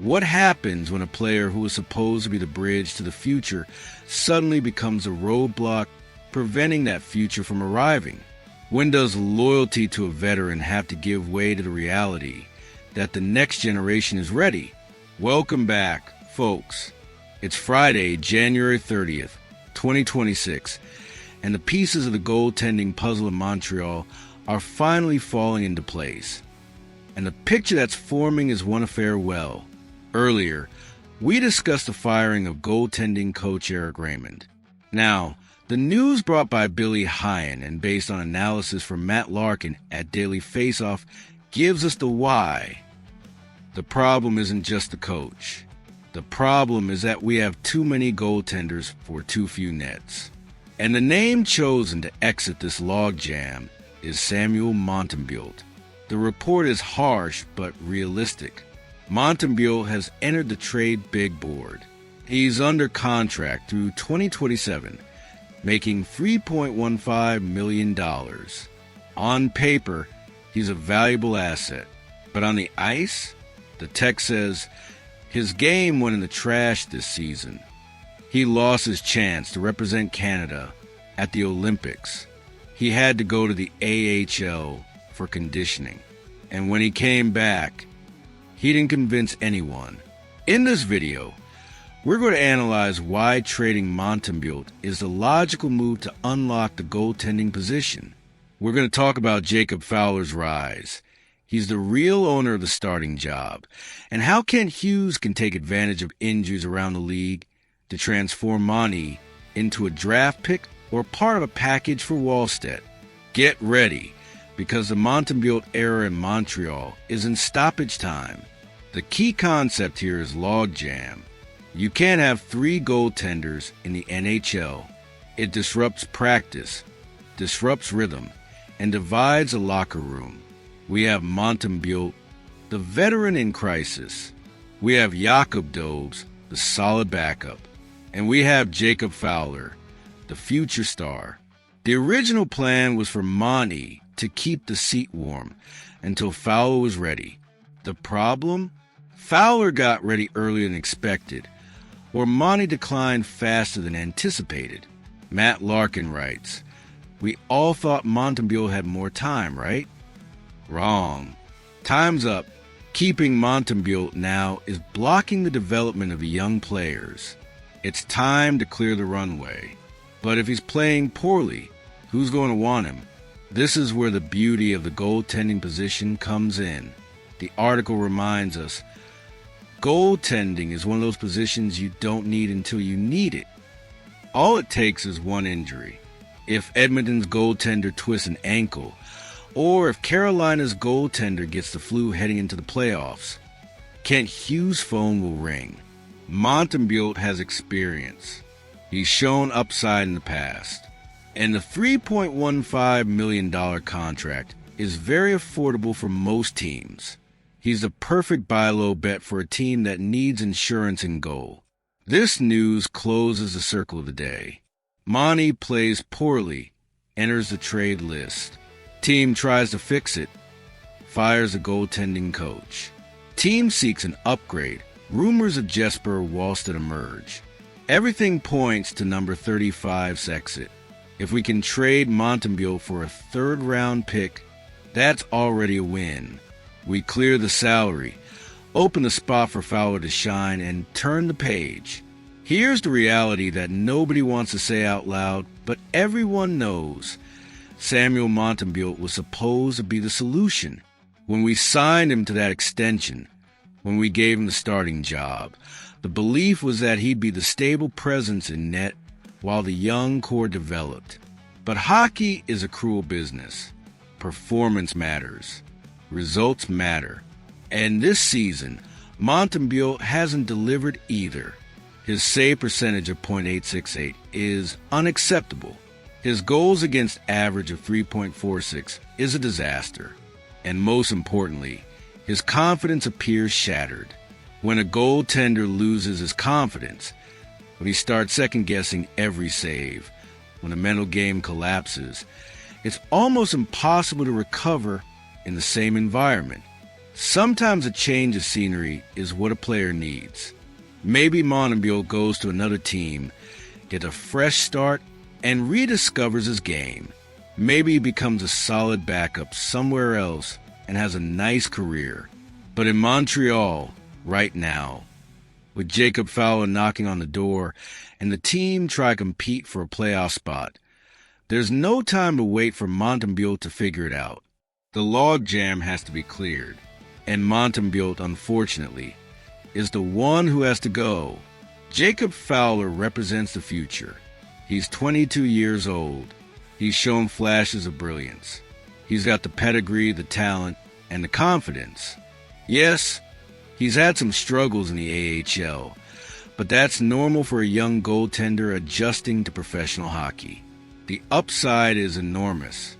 What happens when a player who is supposed to be the bridge to the future suddenly becomes a roadblock, preventing that future from arriving? When does loyalty to a veteran have to give way to the reality that the next generation is ready? Welcome back, folks. It's Friday, January 30th, 2026, and the pieces of the goaltending puzzle in Montreal are finally falling into place. And the picture that's forming is one of farewell. Earlier, we discussed the firing of goaltending coach Eric Raymond. Now, the news brought by Billy Hyan and based on analysis from Matt Larkin at Daily Faceoff gives us the why. The problem isn't just the coach. The problem is that we have too many goaltenders for too few nets. And the name chosen to exit this logjam is Samuel Montembeault. The report is harsh but realistic. Montembeault has entered the trade big board. He's under contract through 2027, making $3.15 million. On paper, he's a valuable asset. But on the ice, the text says his game went in the trash this season. He lost his chance to represent Canada at the Olympics. He had to go to the AHL for conditioning. And when he came back, he didn't convince anyone. In this video, we're going to analyze why trading Montembeault is the logical move to unlock the goaltending position. We're going to talk about Jacob Fowler's rise. He's the real owner of the starting job. And how Kent Hughes can take advantage of injuries around the league to transform Monty into a draft pick or part of a package for Wallstedt. Get ready, because the Montembeault era in Montreal is in stoppage time. The key concept here is logjam. You can't have three goaltenders in the NHL. It disrupts practice, disrupts rhythm, and divides a locker room. We have Montembeault, the veteran in crisis. We have Jakob Dobes, the solid backup. And we have Jacob Fowler, the future star. The original plan was for Monty to keep the seat warm until Fowler was ready. The problem? Fowler got ready earlier than expected, or Monty declined faster than anticipated. Matt Larkin writes, "We all thought Montembeault had more time, right?" Wrong. Time's up. Keeping Montembeault now is blocking the development of young players. It's time to clear the runway. But if he's playing poorly, who's going to want him? This is where the beauty of the goaltending position comes in. The article reminds us, goaltending is one of those positions you don't need until you need it. All it takes is one injury. If Edmonton's goaltender twists an ankle, or if Carolina's goaltender gets the flu heading into the playoffs, Kent Hughes' phone will ring. Montembeault has experience. He's shown upside in the past. And the $3.15 million contract is very affordable for most teams. He's the perfect buy low bet for a team that needs insurance in goal. This news closes the circle of the day. Monty plays poorly, enters the trade list. Team tries to fix it, fires a goaltending coach. Team seeks an upgrade. Rumors of Jesper Wallstedt emerge. Everything points to number 35's exit. If we can trade Montembeault for a third-round pick, that's already a win. We clear the salary, open the spot for Fowler to shine, and turn the page. Here's the reality that nobody wants to say out loud, but everyone knows. Samuel Montembeault was supposed to be the solution. When we signed him to that extension, when we gave him the starting job, the belief was that he'd be the stable presence in net while the young core developed. But hockey is a cruel business. Performance matters. Results matter. And this season, Montembeault hasn't delivered either. His save percentage of .868 is unacceptable. His goals against average of 3.46 is a disaster. And most importantly, his confidence appears shattered. When a goaltender loses his confidence, when he starts second-guessing every save, when the mental game collapses, it's almost impossible to recover in the same environment. Sometimes a change of scenery is what a player needs. Maybe Montembeault goes to another team, gets a fresh start, and rediscovers his game. Maybe he becomes a solid backup somewhere else and has a nice career. But in Montreal, right now, with Jacob Fowler knocking on the door and the team try to compete for a playoff spot, there's no time to wait for Montembeault to figure it out. The logjam has to be cleared, and Montembeault, unfortunately, is the one who has to go. Jacob Fowler represents the future. He's 22 years old. He's shown flashes of brilliance. He's got the pedigree, the talent, and the confidence. Yes, he's had some struggles in the AHL, but that's normal for a young goaltender adjusting to professional hockey. The upside is enormous.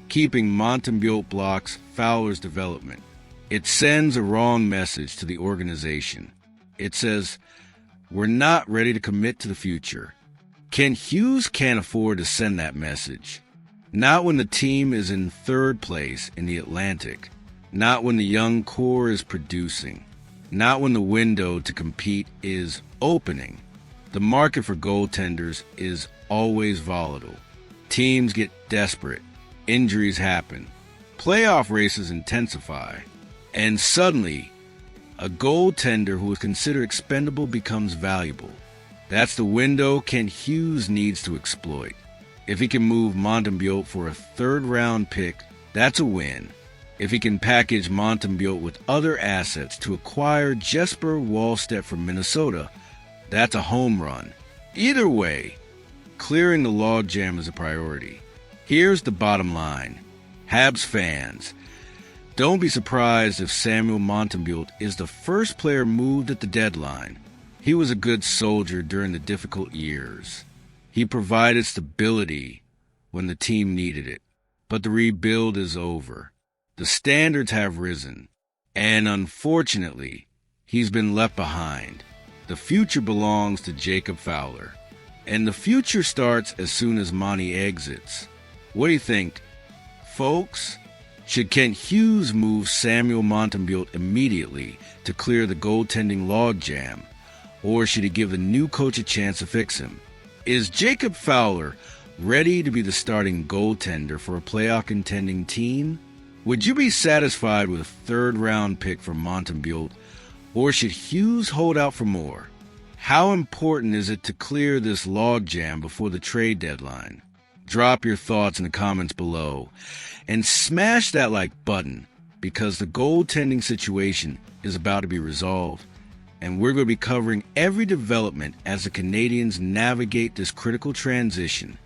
Keeping Montembeault blocks Fowler's development. It sends a wrong message to the organization. It says, we're not ready to commit to the future. Kent Hughes can't afford to send that message. Not when the team is in third place in the Atlantic. Not when the young core is producing. Not when the window to compete is opening. The market for goaltenders is always volatile. Teams get desperate. Injuries happen. Playoff races intensify. And suddenly, a goaltender who was considered expendable becomes valuable. That's the window Kent Hughes needs to exploit. If he can move Montembeault for a third-round pick, that's a win. If he can package Montembeault with other assets to acquire Jesper Wallstedt from Minnesota, that's a home run. Either way, clearing the logjam is a priority. Here's the bottom line. Habs fans, don't be surprised if Samuel Montembeault is the first player moved at the deadline. He was a good soldier during the difficult years. He provided stability when the team needed it. But the rebuild is over. The standards have risen. And unfortunately, he's been left behind. The future belongs to Jacob Fowler. And the future starts as soon as Monty exits. What do you think, folks? Should Kent Hughes move Samuel Montembeault immediately to clear the goaltending logjam? Or should he give the new coach a chance to fix him? Is Jacob Fowler ready to be the starting goaltender for a playoff contending team? Would you be satisfied with a third-round pick for Montembeault, or should Hughes hold out for more? How important is it to clear this logjam before the trade deadline? Drop your thoughts in the comments below, and smash that like button, because the goaltending situation is about to be resolved. And we're going to be covering every development as the Canadiens navigate this critical transition.